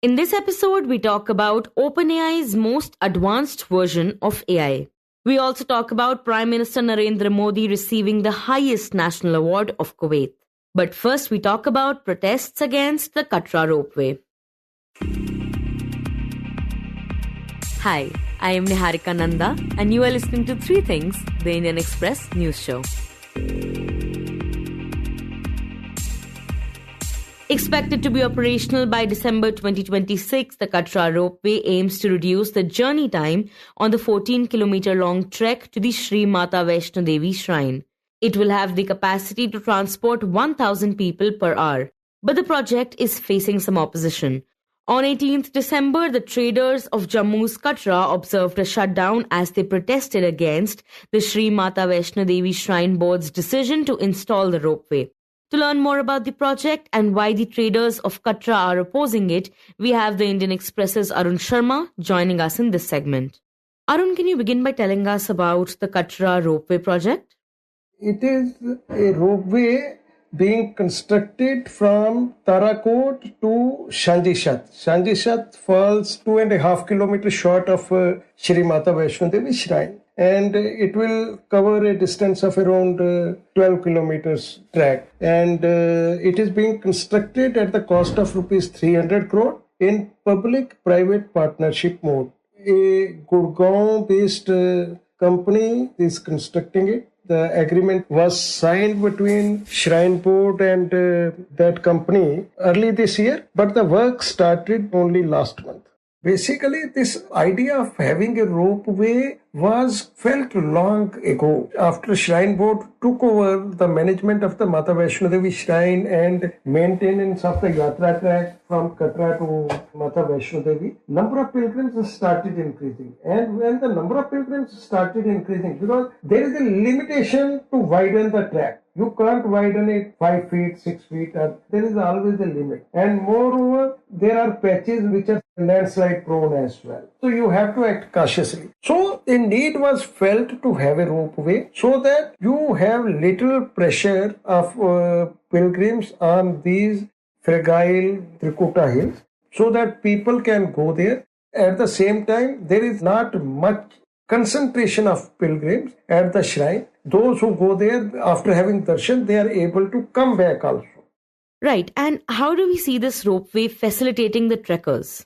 In this episode, we talk about OpenAI's most advanced version of AI. We also talk about Prime Minister Narendra Modi receiving the highest national award of Kuwait. But first, we talk about protests against the Katra ropeway. Hi, I am Niharika Nanda, and you are listening to Three Things, the Indian Express news show. Expected to be operational by December 2026, the Katra ropeway aims to reduce the journey time on the 14-kilometer-long trek to the Shri Mata Vaishnodevi Shrine. It will have the capacity to transport 1,000 people per hour. But the project is facing some opposition. On 18th December, the traders of Jammu's Katra observed a shutdown as they protested against the Shri Mata Vaishnodevi Shrine Board's decision to install the ropeway. To learn more about the project and why the traders of Katra are opposing it, we have the Indian Express's Arun Sharma joining us in this segment. Arun, can you begin by telling us about the Katra ropeway project? It is a ropeway being constructed from Tarakot to Shanjishat. Shanjishat falls 2.5 kilometers short of Shri Mata Vaishnodevi Shrine. And it will cover a distance of around 12 kilometers track. And it is being constructed at the cost of rupees 300 crore in public-private partnership mode. A Gurgaon-based company is constructing it. The agreement was signed between Shrine Board and that company early this year, but the work started only last month. Basically, this idea of having a ropeway was felt long ago after Shrine Board took over the management of the Mata Vaishnodevi Shrine and maintenance of the Yatra track from Katra to Mata Vaishnodevi. Number of pilgrims started increasing, and when the number of pilgrims started increasing, because there is a limitation to widen the track. You can't widen it 5 feet, 6 feet, there is always a limit. And moreover, there are patches which are landslide prone as well. So you have to act cautiously. So a need was felt to have a ropeway so that you have little pressure of pilgrims on these fragile Trikuta hills so that people can go there. At the same time, there is not much concentration of pilgrims at the shrine. Those who go there after having darshan, they are able to come back also. Right. And how do we see this ropeway facilitating the trekkers?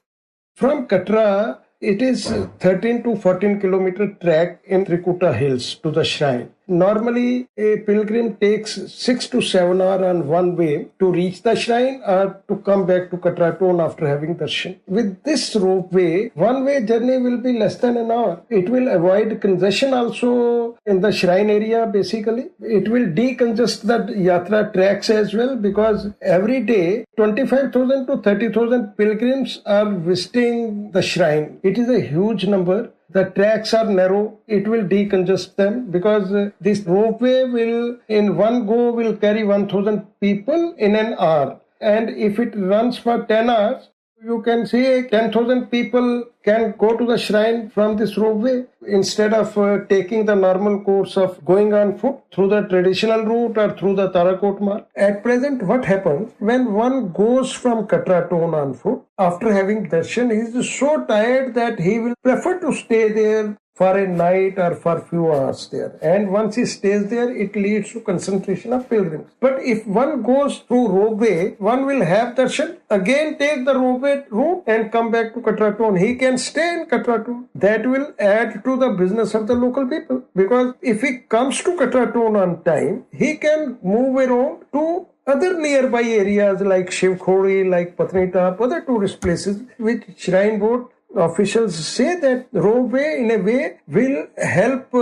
From Katra, it is 13 to 14 kilometer trek in Trikuta hills to the shrine. Normally, a pilgrim takes 6 to 7 hours on one way to reach the shrine or to come back to Katra town after having darshan. With this ropeway, one-way journey will be less than an hour. It will avoid congestion also in the shrine area basically. It will decongest the Yatra tracks as well because every day 25,000 to 30,000 pilgrims are visiting the shrine. It is a huge number. The tracks are narrow. It will decongest them because this ropeway will in one go will carry 1,000 people in an hour. And if it runs for 10 hours, you can see 10,000 people can go to the shrine from this ropeway instead of taking the normal course of going on foot through the traditional route or through the Tarakot Marg. At present, what happens when one goes from Katra town on foot, after having darshan, he is so tired that he will prefer to stay there for a night or for few hours there. And once he stays there, it leads to concentration of pilgrims. But if one goes through ropeway, one will have darshan, again take the ropeway route and come back to Katra town. He can stay in Katra town. That will add to the business of the local people. Because if he comes to Katra town on time, he can move around to other nearby areas like Shivkhori, like Patnitap, other tourist places which Shrine Board officials say that ropeway in a way will help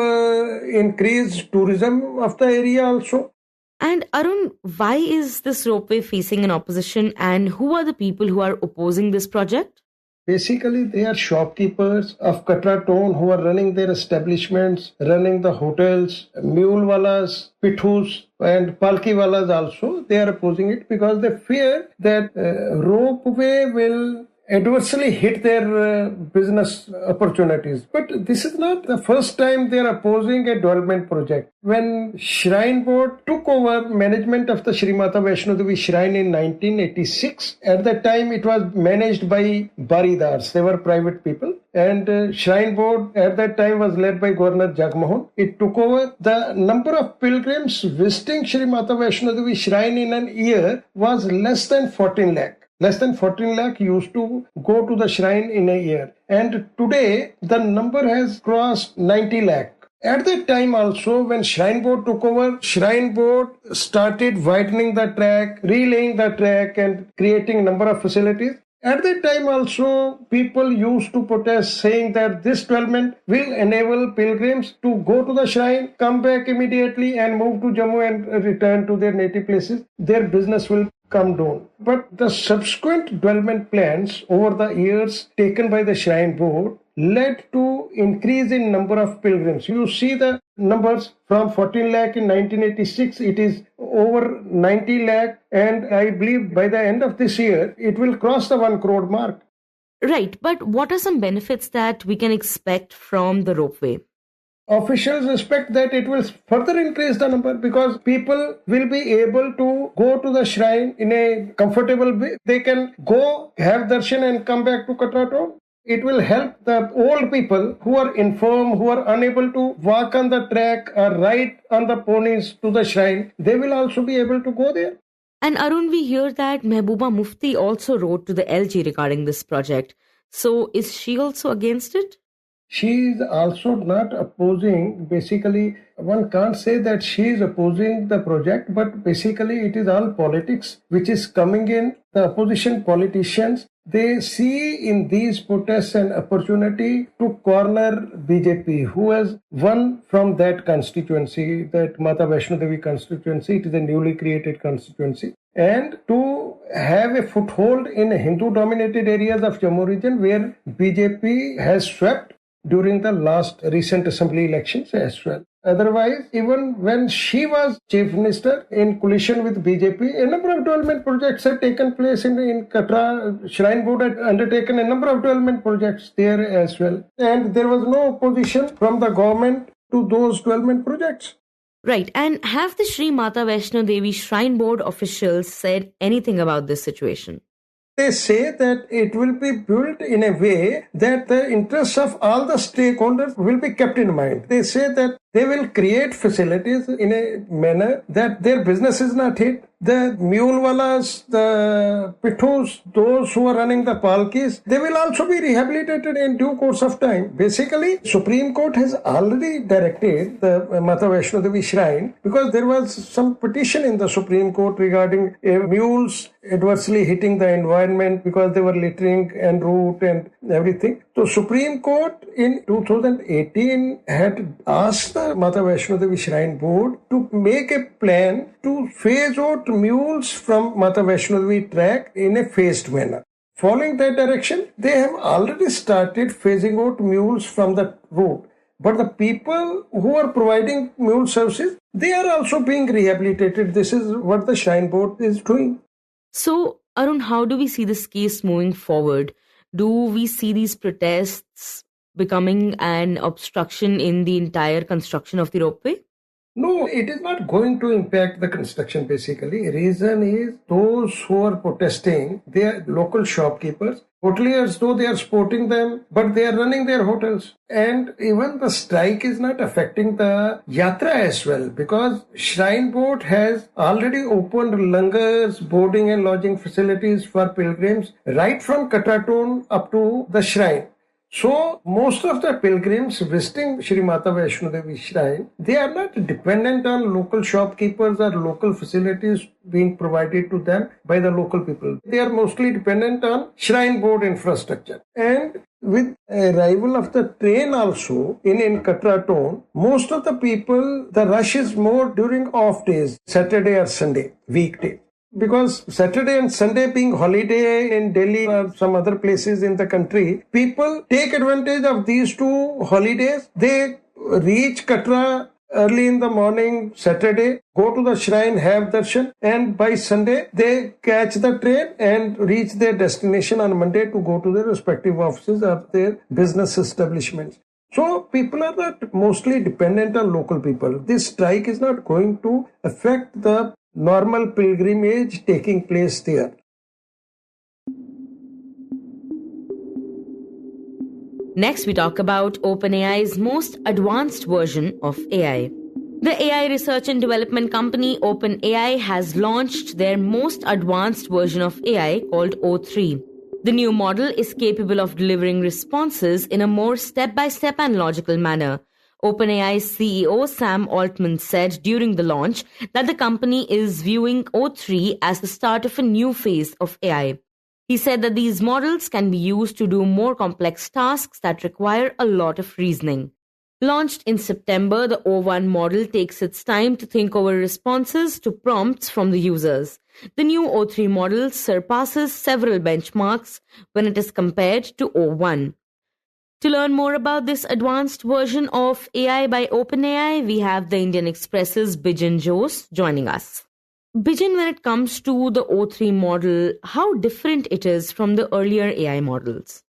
increase tourism of the area also. And Arun, why is this ropeway facing an opposition and who are the people who are opposing this project? Basically, they are shopkeepers of Katra town who are running their establishments, running the hotels, mule walas, pithus and palki walas also. They are opposing it because they fear that ropeway will adversely hit their business opportunities. But this is not the first time they are opposing a development project. When Shrine Board took over management of the Shri Mata Vaishnodevi Shrine in 1986, at that time it was managed by Baridars. They were private people. And Shrine Board at that time was led by Governor Jagmohan. It took over. The number of pilgrims visiting Shri Mata Vaishnodevi Shrine in an year was less than 14 lakh. Less than 14 lakh used to go to the shrine in a year. And today, the number has crossed 90 lakh. At that time also, when Shrine Board took over, Shrine Board started widening the track, relaying the track and creating a number of facilities. At that time also, people used to protest saying that this development will enable pilgrims to go to the shrine, come back immediately and move to Jammu and return to their native places. Their business will come down. But the subsequent development plans over the years taken by the Shrine Board led to increase in number of pilgrims. You see the numbers from 14 lakh in 1986, it is over 90 lakh, and I believe by the end of this year, it will cross the 1 crore mark. Right, but what are some benefits that we can expect from the ropeway? Officials expect that it will further increase the number because people will be able to go to the shrine in a comfortable way. They can go, have darshan and come back to Katra town. It will help the old people who are infirm, who are unable to walk on the track or ride on the ponies to the shrine. They will also be able to go there. And Arun, we hear that Mehbooba Mufti also wrote to the LG regarding this project. So is she also against it? She is also not opposing. Basically, one can't say that she is opposing the project, but basically it is all politics which is coming in. The opposition politicians, they see in these protests an opportunity to corner BJP, who has won from that constituency, that Mata Vaishnodevi constituency. It is a newly created constituency. And to have a foothold in Hindu-dominated areas of Jammu region where BJP has swept during the last recent assembly elections as well. Otherwise, even when she was chief minister in coalition with BJP, a number of development projects had taken place in Katra. Shrine Board had undertaken a number of development projects there as well. And there was no opposition from the government to those development projects. Right. And have the Shri Mata Vaishnodevi Shrine Board officials said anything about this situation? They say that it will be built in a way that the interests of all the stakeholders will be kept in mind. They say that they will create facilities in a manner that their business is not hit. The mule walas, the pithus, those who are running the palkis, they will also be rehabilitated in due course of time. Basically, Supreme Court has already directed the Mata Vaishnodevi Shrine because there was some petition in the Supreme Court regarding mules adversely hitting the environment because they were littering en route and everything. So Supreme Court in 2018 had asked the Mata Vaishnodevi Shrine Board to make a plan to phase out mules from Mata Vaishnodevi track in a phased manner. Following that direction, they have already started phasing out mules from the route. But the people who are providing mule services, they are also being rehabilitated. This is what the Shrine Board is doing. So, Arun, how do we see this case moving forward? Do we see these protests becoming an obstruction in the entire construction of the ropeway? No, it is not going to impact the construction basically. Reason is those who are protesting, they are local shopkeepers. Hoteliers, though they are supporting them, but they are running their hotels. And even the strike is not affecting the yatra as well because Shrine Board has already opened langars, boarding and lodging facilities for pilgrims right from Katra town up to the shrine. So, most of the pilgrims visiting Shri Mata Vaishnodevi Shrine, they are not dependent on local shopkeepers or local facilities being provided to them by the local people. They are mostly dependent on Shrine Board infrastructure. And with arrival of the train also in Katra town, most of the people, the rush is more during off days, Saturday or Sunday, weekday. Because Saturday and Sunday being holiday in Delhi or some other places in the country, people take advantage of these two holidays. They reach Katra early in the morning, Saturday, go to the shrine, have darshan, and by Sunday, they catch the train and reach their destination on Monday to go to their respective offices of their business establishments. So people are not mostly dependent on local people. This strike is not going to affect the normal pilgrimage taking place there. Next, we talk about OpenAI's most advanced version of AI. The AI research and development company OpenAI has launched their most advanced version of AI called O3. The new model is capable of delivering responses in a more step-by-step and logical manner. OpenAI's CEO Sam Altman said during the launch that the company is viewing O3 as the start of a new phase of AI. He said that these models can be used to do more complex tasks that require a lot of reasoning. Launched in September, the O1 model takes its time to think over responses to prompts from the users. The new O3 model surpasses several benchmarks when it is compared to O1. To learn more about this advanced version of AI by OpenAI, we have the Indian Express's Bijin Jose joining us. Bijin, when it comes to the O3 model, how different it is from the earlier AI models?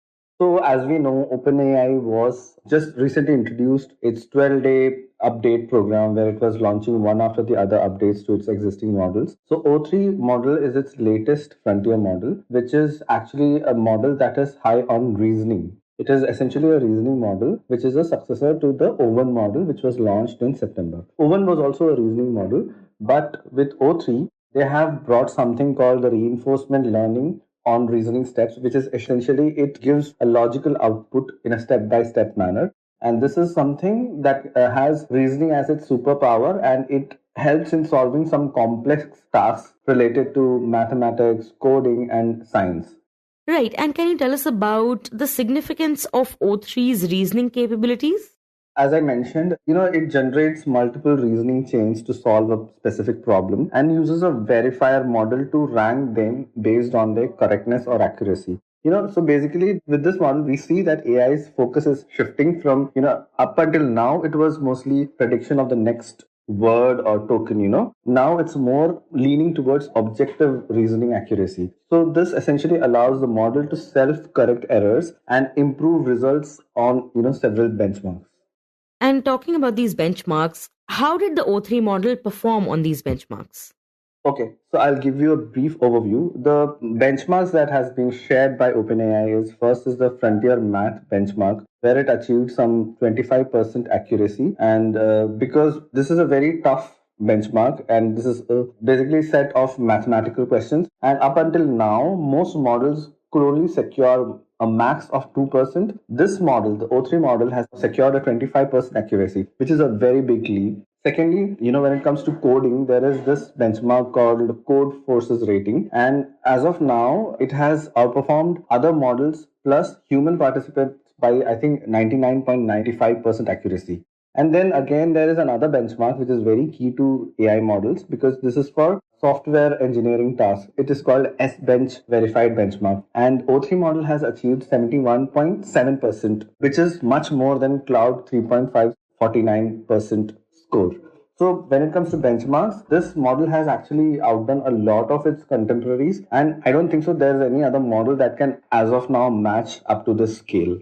So, as we know, OpenAI was just recently introduced its 12-day update program where it was launching one after the other updates to its existing models. So, O3 model is its latest frontier model, which is actually a model that is high on reasoning. It is essentially a reasoning model, which is a successor to the O1 model, which was launched in September. O1 was also a reasoning model, but with O3, they have brought something called the reinforcement learning on reasoning steps, which is essentially it gives a logical output in a step-by-step manner. And this is something that has reasoning as its superpower, and it helps in solving some complex tasks related to mathematics, coding, and science. Right, and can you tell us about the significance of O3's reasoning capabilities? As I mentioned, it generates multiple reasoning chains to solve a specific problem and uses a verifier model to rank them based on their correctness or accuracy. So basically with this model, we see that AI's focus is shifting from, up until now, it was mostly prediction of the next word or token. Now it's more leaning towards objective reasoning accuracy. So this essentially allows the model to self-correct errors and improve results on, several benchmarks. And talking about these benchmarks, how did the O3 model perform on these benchmarks? Okay, so I'll give you a brief overview. The benchmarks that has been shared by OpenAI is first is the Frontier Math benchmark, where it achieved some 25% accuracy. And because this is a very tough benchmark, and this is basically a set of mathematical questions. And up until now, most models could only secure a max of 2%. This model, the O3 model, has secured a 25% accuracy, which is a very big leap. Secondly, when it comes to coding, there is this benchmark called Code Forces Rating. And as of now, it has outperformed other models plus human participants by, I think, 99.95% accuracy. And then again, there is another benchmark which is very key to AI models because this is for software engineering tasks. It is called S-Bench Verified Benchmark. And O3 model has achieved 71.7%, which is much more than Cloud 3.5 49% score. So when it comes to benchmarks, this model has actually outdone a lot of its contemporaries, and I don't think so there's any other model that can as of now match up to this scale.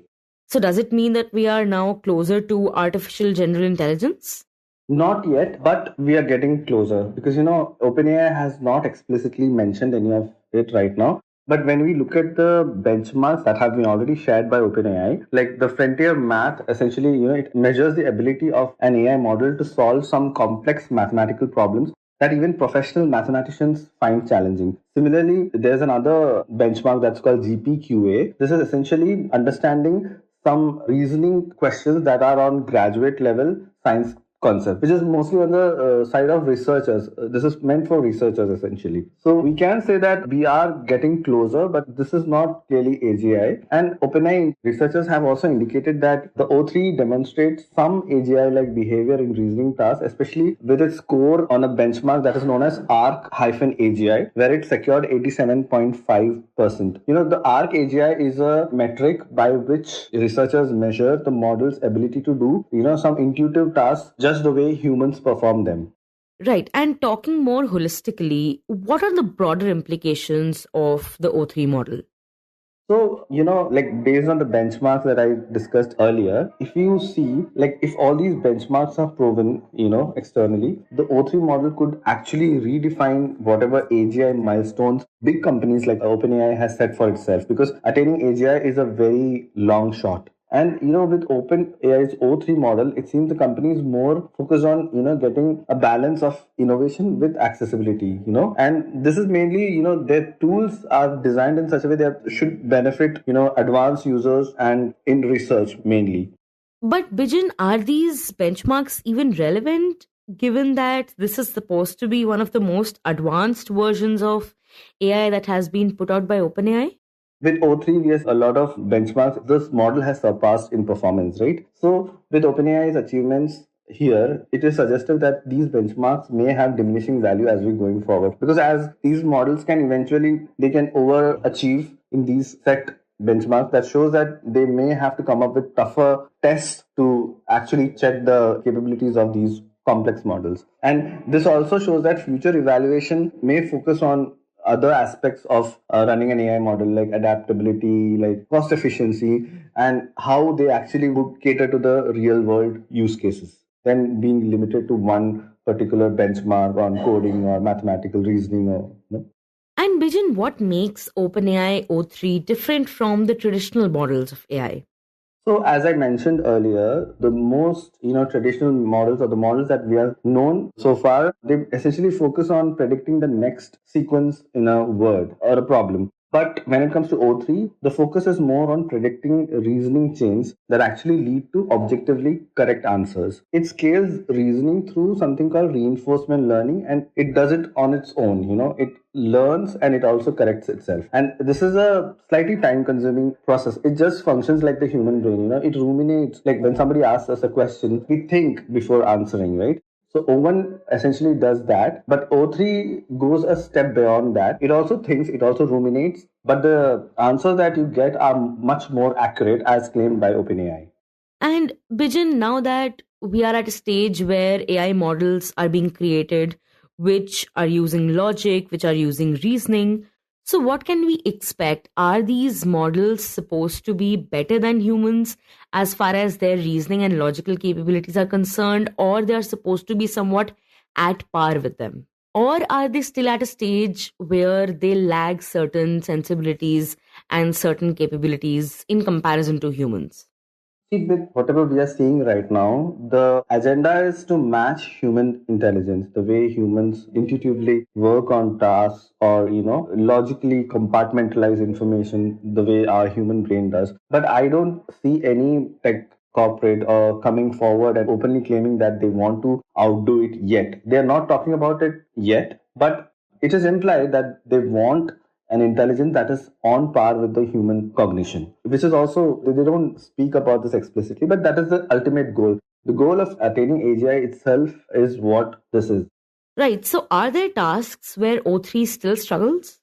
So does it mean that we are now closer to artificial general intelligence? Not yet, but we are getting closer because OpenAI has not explicitly mentioned any of it right now. But when we look at the benchmarks that have been already shared by OpenAI, like the frontier math, essentially, it measures the ability of an AI model to solve some complex mathematical problems that even professional mathematicians find challenging. Similarly, there's another benchmark that's called GPQA. This is essentially understanding some reasoning questions that are on graduate level science concept, which is mostly on the side of researchers. This is meant for researchers essentially. So we can say that we are getting closer, but this is not clearly AGI. And OpenAI researchers have also indicated that the O3 demonstrates some AGI-like behavior in reasoning tasks, especially with its score on a benchmark that is known as ARC-AGI, where it secured 87.5%. The ARC-AGI is a metric by which researchers measure the model's ability to do, some intuitive tasks just just the way humans perform them. Right. And talking more holistically, what are the broader implications of the O3 model? So, like based on the benchmarks that I discussed earlier, if you see, like if all these benchmarks are proven, externally, the O3 model could actually redefine whatever AGI milestones big companies like OpenAI has set for itself, because attaining AGI is a very long shot. And with OpenAI's O3 model, it seems the company is more focused on getting a balance of innovation with accessibility. And this is mainly their tools are designed in such a way that should benefit advanced users and in research mainly. But Bijin, are these benchmarks even relevant given that this is supposed to be one of the most advanced versions of AI that has been put out by OpenAI? With O3, yes, a lot of benchmarks, this model has surpassed in performance, right? So, with OpenAI's achievements here, it is suggested that these benchmarks may have diminishing value as we going forward. Because as these models can eventually, they can overachieve in these set benchmarks, that shows that they may have to come up with tougher tests to actually check the capabilities of these complex models. And this also shows that future evaluation may focus on other aspects of running an AI model, like adaptability, like cost efficiency, and how they actually would cater to the real world use cases, than being limited to one particular benchmark on coding or mathematical reasoning or. And Bijin, what makes OpenAI O3 different from the traditional models of AI? So, as I mentioned earlier, the most traditional models, or the models that we have known so far, they essentially focus on predicting the next sequence in a word or a problem. But when it comes to O3, the focus is more on predicting reasoning chains that actually lead to objectively correct answers. It scales reasoning through something called reinforcement learning, and it does it on its own. It learns and it also corrects itself. And this is a slightly time consuming process. It just functions like the human brain. It ruminates. Like when somebody asks us a question, we think before answering, right? So O1 essentially does that, but O3 goes a step beyond that. It also thinks, it also ruminates, but the answers that you get are much more accurate as claimed by OpenAI. And Bijin, now that we are at a stage where AI models are being created, which are using logic, which are using reasoning, so what can we expect? Are these models supposed to be better than humans as far as their reasoning and logical capabilities are concerned, or they are supposed to be somewhat at par with them? Or are they still at a stage where they lag certain sensibilities and certain capabilities in comparison to humans? See, with whatever we are seeing right now, the agenda is to match human intelligence, the way humans intuitively work on tasks or, logically compartmentalize information the way our human brain does. But I don't see any tech corporate or coming forward and openly claiming that they want to outdo it yet. They're not talking about it yet, but it is implied that they want an intelligence that is on par with the human cognition, which is also, they don't speak about this explicitly, but that is the ultimate goal. The goal of attaining AGI itself is what this is. Right. So are there tasks where O3 still struggles?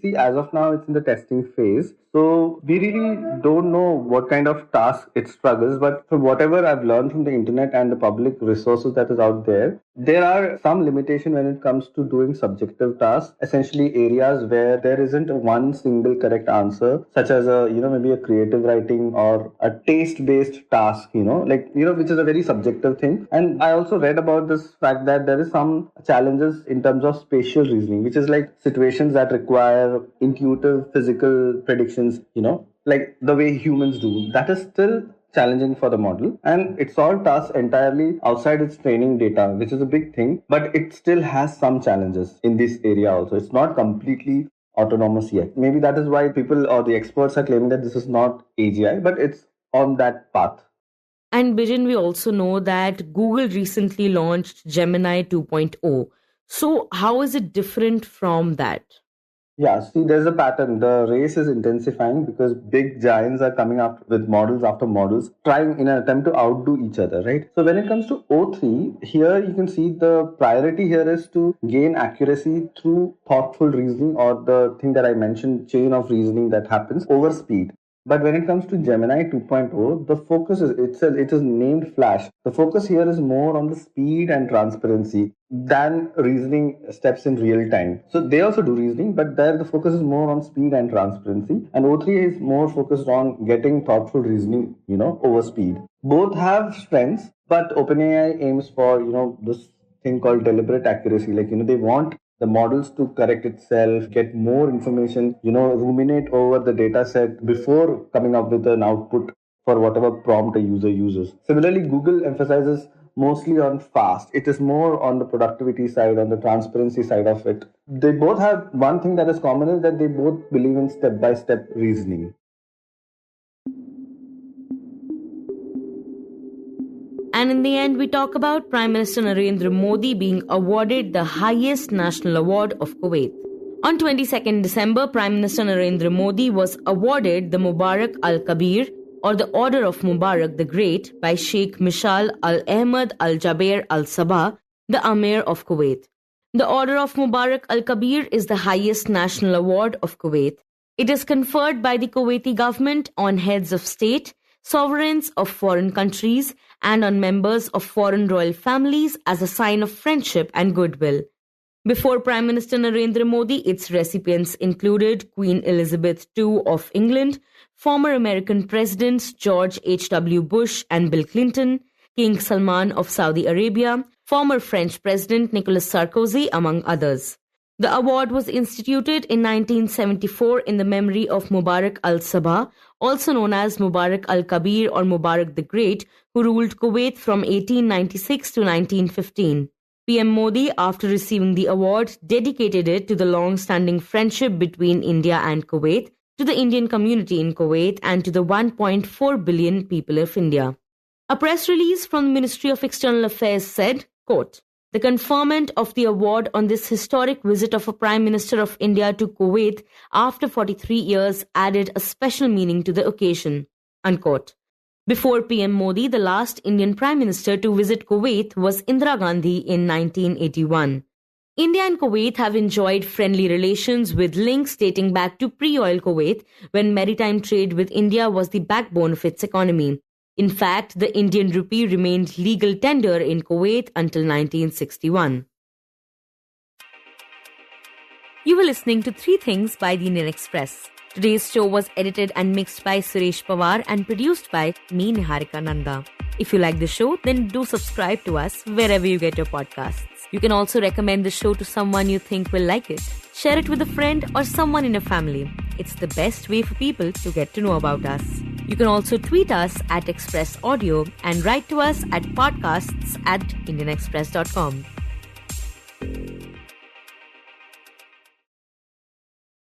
See, as of now, it's in the testing phase. So we really don't know what kind of task it struggles. But from whatever I've learned from the internet and the public resources that is out there are some limitation when it comes to doing subjective tasks. Essentially, areas where there isn't one single correct answer, such as maybe a creative writing or a taste-based task. Which is a very subjective thing. And I also read about this fact that there is some challenges in terms of spatial reasoning, which is like situations that require intuitive physical predictions, like the way humans do. That is still challenging for the model, and it solved tasks entirely outside its training data, which is a big thing, but it still has some challenges in this area also. It's not completely autonomous yet. Maybe that is why people or the experts are claiming that this is not AGI, but it's on that path. And Bijin, we also know that Google recently launched Gemini 2.0. So how is it different from that? Yeah, see, there's a pattern. The race is intensifying because big giants are coming up with models after models, trying in an attempt to outdo each other, right? So when it comes to O3, here you can see the priority here is to gain accuracy through thoughtful reasoning, or the thing that I mentioned, chain of reasoning that happens over speed. But when it comes to Gemini 2.0, the focus it is named Flash. The focus here is more on the speed and transparency than reasoning steps in real time. So they also do reasoning, but there the focus is more on speed and transparency. And O3 is more focused on getting thoughtful reasoning, over speed. Both have strengths, but OpenAI aims for, this thing called deliberate accuracy. Like, they want the models to correct itself, get more information, ruminate over the data set before coming up with an output for whatever prompt a user uses. Similarly, Google emphasizes mostly on fast. It is more on the productivity side, on the transparency side of it. They both have one thing that is common is that they both believe in step-by-step reasoning. And in the end, we talk about Prime Minister Narendra Modi being awarded the highest national award of Kuwait. On 22nd December, Prime Minister Narendra Modi was awarded the Mubarak Al-Kabir, or the Order of Mubarak the Great, by Sheikh Mishal Al-Ahmad Al-Jaber Al-Sabah, the Amir of Kuwait. The Order of Mubarak Al-Kabir is the highest national award of Kuwait. It is conferred by the Kuwaiti government on heads of state, sovereigns of foreign countries, and on members of foreign royal families as a sign of friendship and goodwill. Before Prime Minister Narendra Modi, its recipients included Queen Elizabeth II of England, former American Presidents George H.W. Bush and Bill Clinton, King Salman of Saudi Arabia, former French President Nicolas Sarkozy, among others. The award was instituted in 1974 in the memory of Mubarak al-Sabah, also known as Mubarak al-Kabir or Mubarak the Great, who ruled Kuwait from 1896 to 1915. PM Modi, after receiving the award, dedicated it to the long-standing friendship between India and Kuwait, to the Indian community in Kuwait, and to the 1.4 billion people of India. A press release from the Ministry of External Affairs said, quote, "The conferment of the award on this historic visit of a Prime Minister of India to Kuwait after 43 years added a special meaning to the occasion." Unquote. Before PM Modi, the last Indian Prime Minister to visit Kuwait was Indira Gandhi in 1981. India and Kuwait have enjoyed friendly relations with links dating back to pre-oil Kuwait, when maritime trade with India was the backbone of its economy. In fact, the Indian rupee remained legal tender in Kuwait until 1961. You were listening to 3 Things by the Indian Express. Today's show was edited and mixed by Suresh Pawar and produced by me, Niharika Nanda. If you like the show, then do subscribe to us wherever you get your podcasts. You can also recommend the show to someone you think will like it. Share it with a friend or someone in your family. It's the best way for people to get to know about us. You can also tweet us at Express Audio and write to us at podcasts@indianexpress.com.